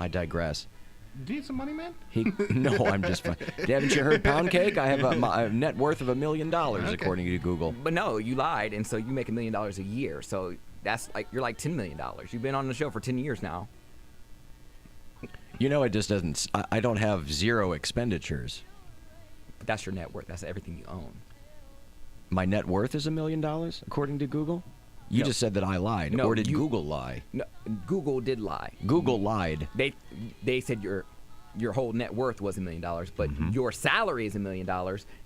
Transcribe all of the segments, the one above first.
I digress. Do you need some money, man? No, I'm just fine. Haven't you heard Poundcake? I have a net worth of $1 million, according to Google. But no, you lied, and so you make $1 million a year. So that's like you're like $10 million. You've been on the show for 10 years now. You know, it just doesn't. I don't have zero expenditures. But that's your net worth. That's everything you own. My net worth is $1 million, according to Google? You just said that I lied. No, or did Google lie? No, Google did lie. Google lied. They said your whole net worth was $1 million, but your salary is $1 million,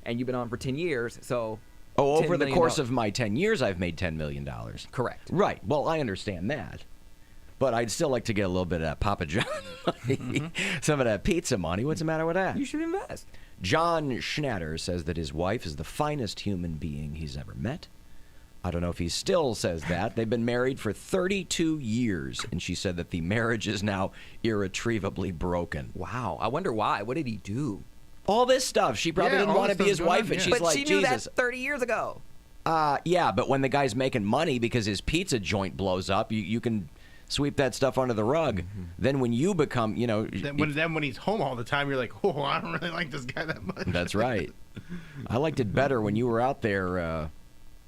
and you've been on for 10 years. So over the course of my 10 years, I've made $10 million. Correct. Right. Well, I understand that. But I'd still like to get a little bit of that Papa John money, some of that pizza money. What's the matter with that? You should invest. John Schnatter says that his wife is the finest human being he's ever met. I don't know if he still says that. They've been married for 32 years, and she said that the marriage is now irretrievably broken. Wow. I wonder why. What did he do? All this stuff. She probably didn't want to be his wife, and she's but like, she knew Jesus. that 30 years ago. Yeah, but when the guy's making money because his pizza joint blows up, you can sweep that stuff under the rug. Then when you become, Then when he's home all the time, you're like, oh, I don't really like this guy that much. That's right. I liked it better when you were out there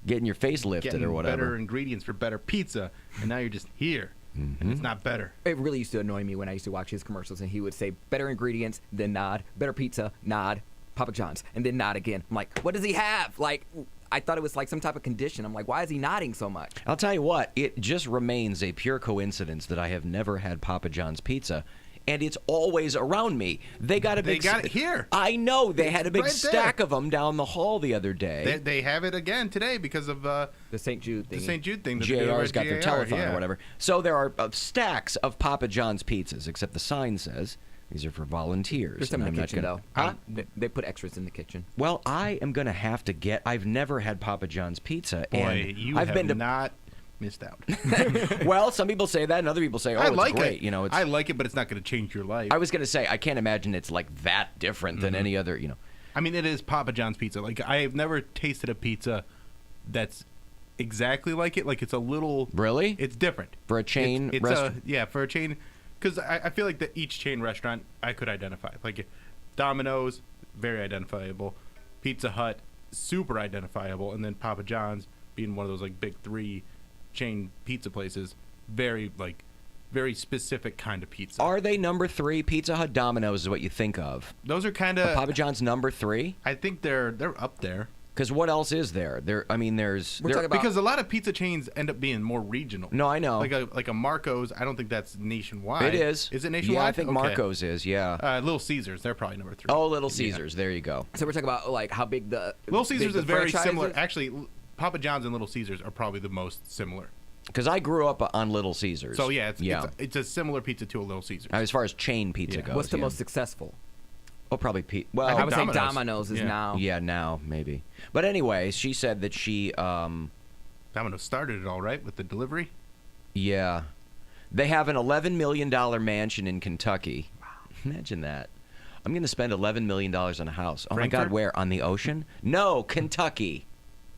getting your face lifted or whatever. Better ingredients for better pizza, and now you're just here, and it's not better. It really used to annoy me when I used to watch his commercials, and he would say, better ingredients, then nod, better pizza, nod, Papa John's, and then nod again. I'm like, what does he have? Like, I thought it was like some type of condition. I'm like, why is he nodding so much? I'll tell you what, it just remains a pure coincidence that I have never had Papa John's pizza, and it's always around me. They got it here. I know. They had a big right stack there. of them down the hall the other day. They have it again today because of the St. Jude thing. The St. Jude thing. JR's got their telethon or whatever. So there are stacks of Papa John's pizzas, except the sign says these are for volunteers. There's some in the kitchen, though. Huh? They put extras in the kitchen. Well, I am going to have to get... I've never had Papa John's pizza. Boy, I've been not missed out. Well, some people say that, and other people say, "Oh, it's great." I like it, but it's not going to change your life. I was going to say, I can't imagine it's like that different than any other. I mean, it is Papa John's pizza. Like, I've never tasted a pizza that's exactly like it. Like, it's a little. Really? It's different for a chain restaurant. Yeah, for a chain, because I feel like that each chain restaurant I could identify. Like, Domino's, very identifiable. Pizza Hut, super identifiable, and then Papa John's being one of those like big three chain pizza places, very specific kind of pizza. Are they number 3? Pizza Hut, Domino's is what you think of. Those are kind of Papa John's number 3. I think they're up there. Because what else is there? There's because a lot of pizza chains end up being more regional. No, I know. Like a Marco's, I don't think that's nationwide. It is. Is it nationwide? Yeah, I think Marco's is. Yeah. Little Caesars, they're probably number 3. Oh, Little Caesars. Yeah. There you go. So we're talking about like how big the Little Caesars is very similar. Actually, Papa John's and Little Caesars are probably the most similar. Because I grew up on Little Caesars. So yeah, it's a similar pizza to a Little Caesars. As far as chain pizza goes. What's the most successful? Oh, probably Well, I would say Domino's is now. Yeah, now maybe. But anyway, she said that she. Domino's started it all right with the delivery. Yeah, they have an $11 million mansion in Kentucky. Wow, imagine that. I'm going to spend $11 million on a house. Oh Frankfurt? My God, where? On the ocean? No, Kentucky.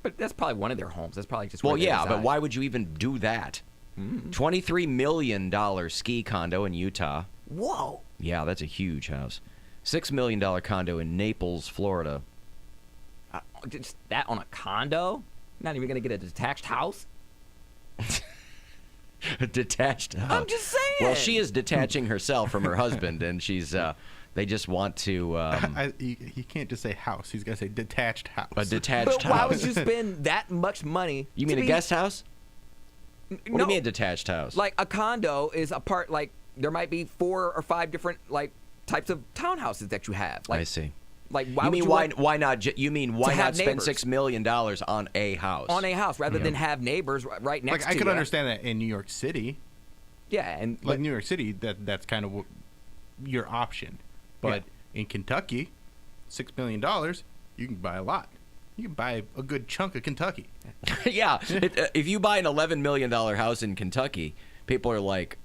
But that's probably one of their homes. That's probably just. Well, yeah, but why would you even do that? $23 million ski condo in Utah. Whoa. Yeah, that's a huge house. $6 million condo in Naples, Florida. Just that on a condo? Not even going to get a detached house? A detached house. I'm just saying. Well, she is detaching herself from her husband, and she's. They just want to. You can't just say house. He's got to say detached house. A detached house. But why would you spend that much money? You mean a guest house? What do you mean a detached house? Like a condo is a part. Like there might be 4 or 5 different like types of townhouses that you have. Like, I see. Like why? You mean why not? You mean why not spend neighbors? $6 million on a house? On a house rather than have neighbors right next to you. I could understand that in New York City. Yeah, and like New York City, that's kind of your option. But in Kentucky, $6 million, you can buy a lot. You can buy a good chunk of Kentucky. Yeah, if you buy an $11 million house in Kentucky, people are like,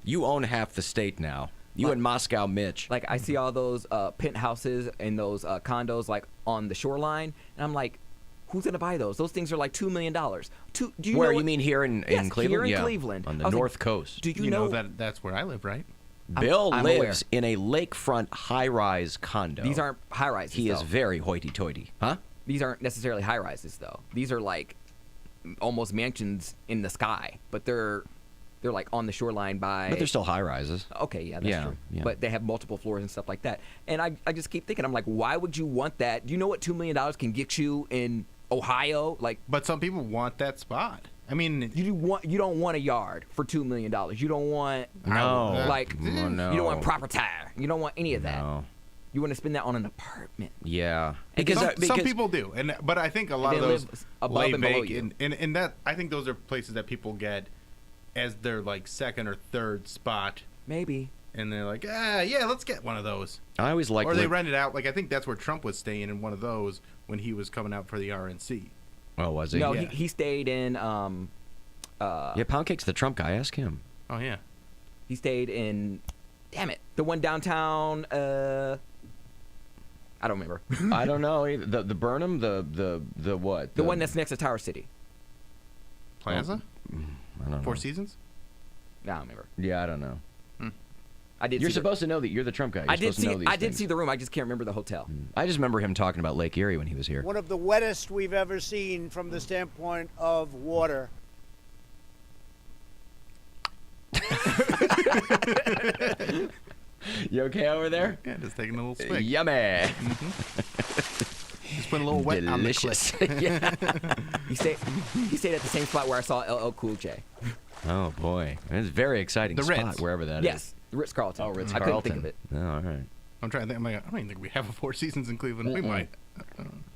"You own half the state now." You and Moscow Mitch. Like I see all those penthouses and those condos like on the shoreline, and I'm like, who's gonna buy those? Those things are like $2 million. Do you Where know you mean here in Cleveland? Here in Cleveland, on the north coast. Do you know that that's where I live, right? Bill I'm lives aware. in a lakefront high-rise condo. These aren't high rises. He though. is very hoity-toity. Huh? These aren't necessarily high rises though. These are like almost mansions in the sky, but they're like on the shoreline by. But they're still high-rises. Okay, yeah, that's true. Yeah. But they have multiple floors and stuff like that. And I just keep thinking, I'm like, why would you want that? Do you know what $2 million can get you in Ohio? Like, But some people want that spot. I mean, you don't want a yard for $2 million. You don't want No. like Oh, no. you don't want property. You don't want any of that. No. You want to spend that on an apartment. Yeah. some people do, but I think a lot They of those live above lay and below bake, you. and that I think those are places that people get as their like second or third spot, Maybe. and they're like, yeah, let's get one of those. I always like. Or they rent it out. Like I think that's where Trump was staying in one of those when he was coming out for the RNC. Oh, was he? No, Yeah. he stayed in Yeah, Poundcake's the Trump guy. Ask him. Oh yeah. he stayed in damn it, the one downtown I don't remember. I don't know either. The Burnham, the what? The one that's next to Tower City. Plaza? I don't know. Four Seasons? I don't remember. Yeah, I don't know. I did. You're see the- supposed to know that you're the Trump guy. You're I did supposed to know see. these I did things. see the room. I just can't remember the hotel. I just remember him talking about Lake Erie when he was here. One of the wettest we've ever seen from the standpoint of water. You okay over there? Yeah, just taking a little swig. Yummy. Just putting a little wet on the Delicious. clip. Yeah. He stayed at the same spot where I saw LL Cool J. Oh boy, it's a very exciting The spot Ritz. wherever that is. Yes, the Ritz Carlton. Oh, Ritz I Carlton. couldn't think of it. Oh, all right. I'm trying to think. I'm like, I don't even think we have a Four Seasons in Cleveland. We might.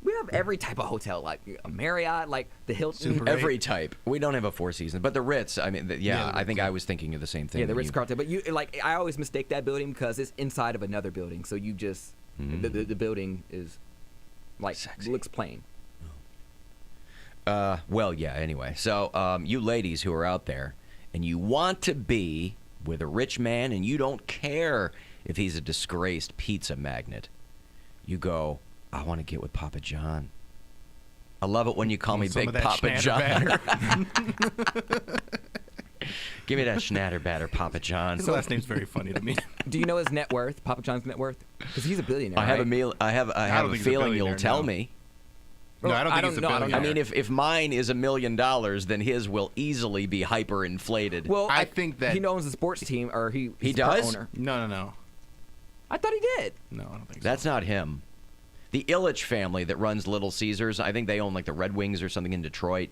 We have every type of hotel, like a Marriott, like the Hilton. Super- Every type. We don't have a Four Seasons, but the Ritz. I mean, Yeah, the I think Ritz, I was thinking of the same thing. Yeah, the that Ritz you- Carlton. But you like, I always mistake that building because it's inside of another building. So you just the building is like Sexy. looks plain. Well, yeah. Anyway, so you ladies who are out there and you want to be with a rich man and you don't care if he's a disgraced pizza magnate, you go, I want to get with Papa John. I love it when you call me Some Big of that Papa Schnatter John. batter. Give me that Schnatter batter, Papa John. His last name's very funny to me. Do you know his net worth, Papa John's net worth? Because he's a billionaire. I have right? I have don't a think he's a feeling you'll billionaire, tell no. me. No, I don't think he's a know, I don't billionaire. I mean, if mine is $1 million, then his will easily be hyperinflated. Well, I think that- he owns a sports team, or he's He the part does? owner. No. I thought he did. No, I don't think so. That's not him. The Illich family that runs Little Caesars, I think they own like the Red Wings or something in Detroit.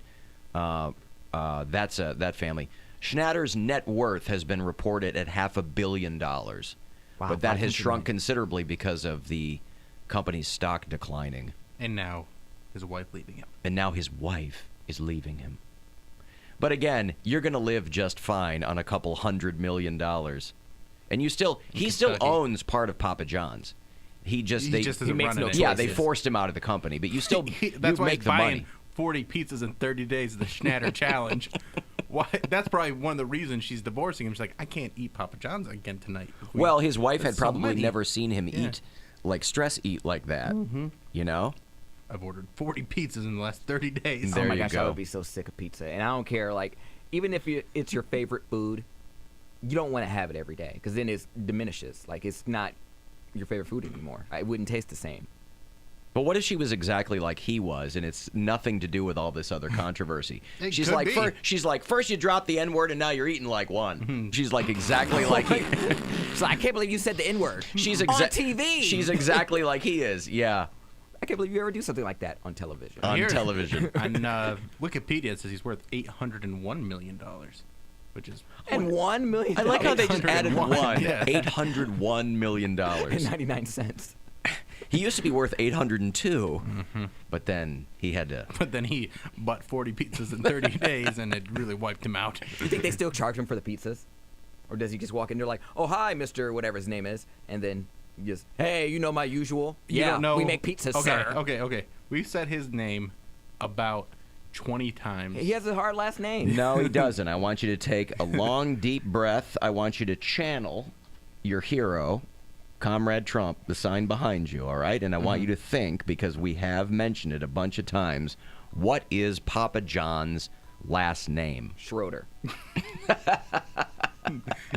That's that family. Schnatter's net worth has been reported at $500 million. Wow, But that has 500 shrunk million. considerably because of the company's stock declining. And now his wife leaving him. And now his wife is leaving him. But again, you're going to live just fine on a couple $100 million. And he still Kentucky. owns part of Papa John's. He just doesn't makes run no it. yeah, they choices. forced him out of the company, but you still That's you why make he's the buying money. 40 pizzas in 30 days, the Schnatter challenge. Why? That's probably one of the reasons she's divorcing him. She's like, I can't eat Papa John's again tonight. Well, his wife had That's so probably many. never seen him Yeah. eat like that. You know? I've ordered 40 pizzas in the last 30 days. There oh my you gosh, I go. would be so sick of pizza. And I don't care, like, even if it's your favorite food, you don't want to have it every day because then it diminishes. Like, it's not your favorite food anymore. It wouldn't taste the same. But what if she was exactly like he was, and it's nothing to do with all this other controversy? It she's could like, be. first you dropped the N-word, and now you're eating like one. She's like exactly like he. So I can't believe you said the N-word She's on TV. She's exactly like he is. Yeah, I can't believe you ever do something like that on television. on Here- television. On Wikipedia, it says he's worth $801 million, which is And $1 million. I like how they just added 801, one. yeah. $801 million. and 99 cents. He used to be worth 802, but then he had to. But then he bought 40 pizzas in 30 days, and it really wiped him out. You think they still charge him for the pizzas? Or does he just walk in there like, oh, hi, Mr. whatever his name is, and then just, hey, you know my usual? You Yeah, don't know. we make pizzas, okay, sir. Okay. We've said his name about 20 times. He has a hard last name. No, he doesn't. I want you to take a long, deep breath. I want you to channel your hero, Comrade Trump, the sign behind you, all right? And I want you to think, because we have mentioned it a bunch of times, what is Papa John's last name? Schroeder.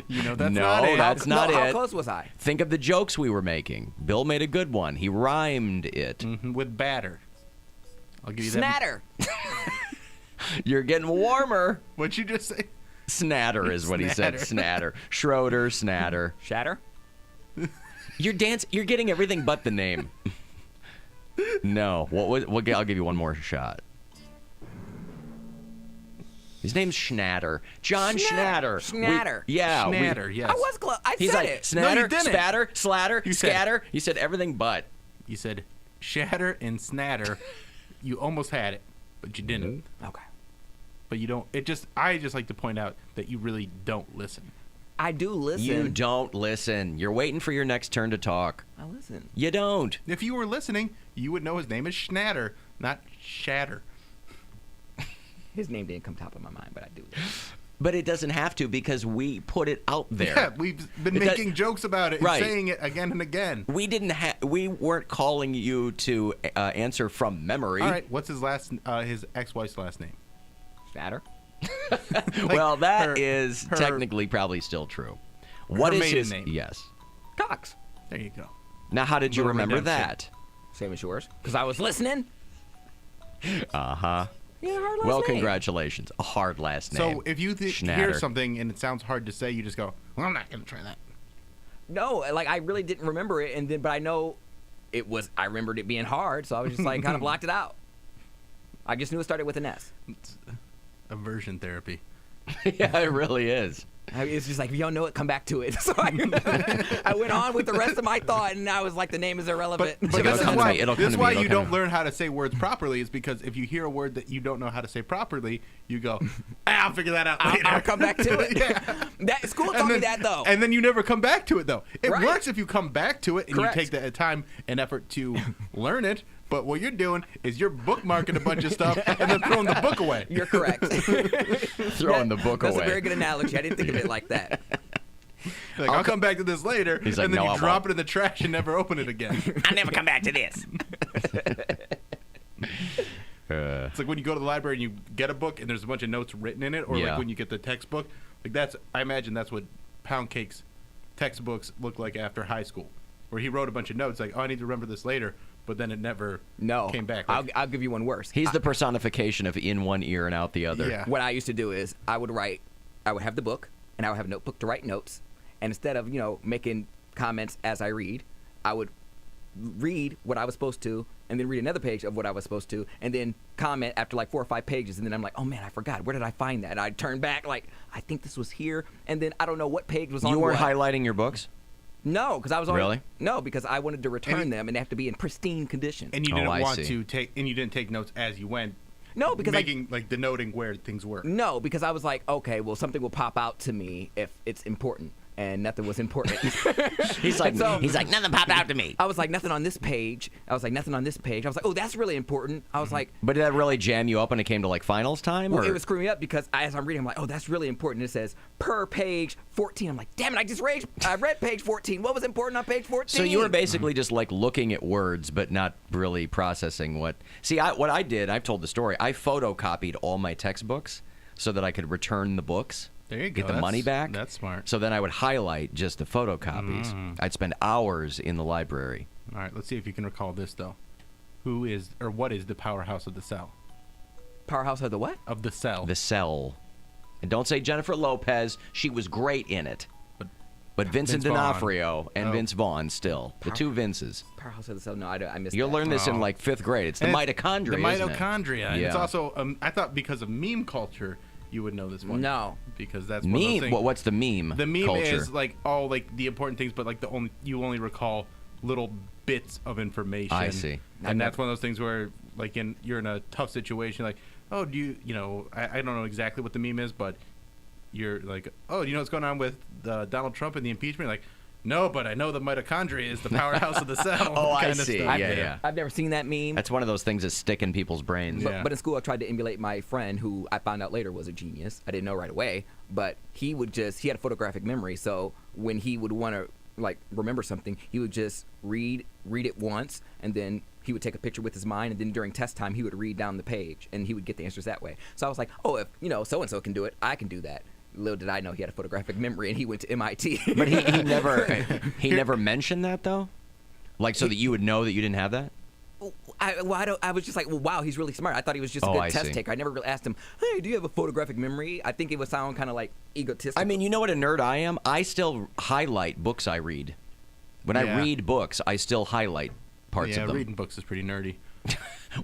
You know, that's No, not it. that's not How it. close was I? Think of the jokes we were making. Bill made a good one. He rhymed it. With batter. I'll give you that. Snatter. You're getting warmer. What'd you just say? Snatter is what he said. Snatter. Snatter. Schroeder, Snatter. Shatter. You're getting everything but the name. No. I'll give you one more shot. His name's Schnatter. John Schnatter. Schnatter. Schnatter, yes. I was close. I He's said like, it. Snatter, No, you didn't. spatter, slatter, You said- scatter. You said everything but. You said shatter and snatter. You almost had it, but you didn't. Okay. But you don't. I just like to point out that you really don't listen. I do listen. You don't listen. You're waiting for your next turn to talk. I listen. You don't. If you were listening, you would know his name is Schnatter, not Shatter. His name didn't come top of my mind, but I do listen. But it doesn't have to because we put it out there. Yeah, we've been It does- making jokes about it and Right. saying it again and again. We weren't calling you to answer from memory. All right, what's his ex-wife's last name? Shatter. Well, that her- is her- technically probably still true. What is maiden his name. Yes. Cox. There you go. Now, how did you Little remember redemption. that? Same as yours. Because I was listening. Uh-huh. Yeah, hard last Well, name. congratulations. A hard last name. So if you hear Schnatter. something and it sounds hard to say, you just go, "Well, I'm not gonna try that." No, like I really didn't remember it, and then but I know it was. I remembered it being hard, so I was just like kind of blocked it out. I just knew it started with an S. It's aversion therapy. Yeah, it really is. It's just like if you don't know it, come back to it. So I went on with the rest of my thought, and I was like, the name is irrelevant. But It'll this is come to why, me, it'll this come is to why me, it'll you come don't to me. learn how to say words properly, is because if you hear a word that you don't know how to say properly, you go, I'll figure that out later. I'll come back to it. Yeah. That school taught me that though. And then you never come back to it, though. It Right. works if you come back to it and Correct. you take the time and effort to learn it. But what you're doing is you're bookmarking a bunch of stuff and then throwing the book away. You're correct. Throwing the book That's away. a very good analogy. I didn't think of it like that. Like, I'll come back to this later. He's like, and then "No, you I drop won't." it in the trash and never open it again. I'll never come back to this. It's like when you go to the library and you get a book and there's a bunch of notes written in it, or Yeah. like when you get the textbook. Like I imagine that's what Poundcake's textbooks look like after high school, where he wrote a bunch of notes like, oh, I need to remember this later, but then it never came back. Like, I'll give you one worse. He's the personification of in one ear and out the other. Yeah. What I used to do is I would have the book, and I would have a notebook to write notes. And instead of, making comments as I read, I would read what I was supposed to, and then read another page of what I was supposed to, and then comment after like 4 or 5 pages. And then I'm like, oh man, I forgot. Where did I find that? And I'd turn back like, I think this was here. And then I don't know what page was on You weren't what. highlighting your books? No, because I was already. Really? No, because I wanted to return them, and they have to be in pristine condition. and you Oh, didn't I want see. to take, and you didn't take notes as you went. No, because making like denoting where things were. No, because I was like, okay, well, something will pop out to me if it's important, and nothing was important. He's like, So- nothing popped out to me. I was like, nothing on this page. I was like, nothing on this page. I was like, oh, that's really important. I was like, But did that really jam you up when it came to like finals time? well, or? it was screwing me up because as I'm reading, I'm like, oh, that's really important. It says per page 14. I'm like, damn it, I read page 14. What was important on page 14? So you were basically just like looking at words, but not really processing what. See, what I did, I've told the story. I photocopied all my textbooks so that I could return the books. There you Get go. the money back. That's smart. So then I would highlight just the photocopies. I'd spend hours in the library. All right, let's see if you can recall this though. Who is or what is the powerhouse of the cell? Powerhouse of the what? Of the cell. The Cell. And don't say Jennifer Lopez. She was great in it. But Vincent Vince Vaughn. D'Onofrio and Oh. Vince Vaughn still. The two Vinces. Powerhouse of the cell. No, I missed You'll that. learn this in Oh. like 5th grade. It's the And mitochondria. The isn't it? mitochondria. And it's Yeah. also I thought because of meme culture you would know this one. No. Because that's one of those Meme. things. What's the meme? The meme culture? is like all like the important things, but like you only recall little bits of information. I see. And that's one of those things where like you're in a tough situation, like, oh, do you know I don't know exactly what the meme is, but you're like, oh, do you know what's going on with Donald Trump and the impeachment? Like, no, but I know the mitochondria is the powerhouse of the cell. Oh, I kinda see. stuff. Yeah. I've never seen that meme. That's one of those things that stick in people's brains. Yeah. But in school, I tried to emulate my friend, who I found out later was a genius. I didn't know right away, but he had a photographic memory. So when he would want to like remember something, he would just read it once, and then he would take a picture with his mind, and then during test time, he would read down the page, and he would get the answers that way. So I was like, oh, if so and so can do it, I can do that. little did I know he had a photographic memory, and he went to MIT. But he never mentioned that though, like so that you would know that you didn't have that. I was just like, well, wow, he's really smart. I thought he was just a good test taker. I never really asked him, hey, do you have a photographic memory? I think it would sound kind of like egotistical. I mean, you know what a nerd I am? I still highlight books I read. When I read books, I still highlight parts of them. Reading books is pretty nerdy.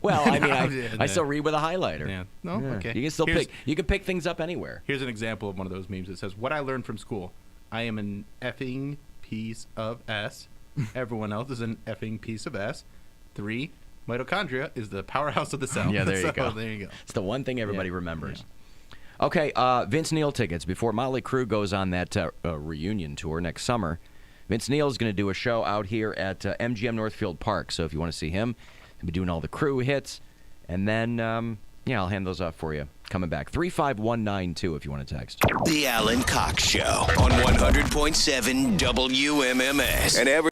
Well, I mean, I still read with a highlighter. Yeah. No, okay. You can still you can pick things up anywhere. Here's an example of one of those memes. It says, what I learned from school. I am an effing piece of S. Everyone else is an effing piece of S. 3, mitochondria is the powerhouse of the cell. Yeah, there you go. There you go. It's the one thing everybody remembers. Yeah. Okay, Vince Neil tickets. Before Motley Crue goes on that reunion tour next summer, Vince Neil is going to do a show out here at MGM Northfield Park. So if you want to see him, he'll be doing all the Crue hits. And then, I'll hand those off for you. Coming back. 35192 if you want to text. The Alan Cox Show on 100.7 WMMS. And every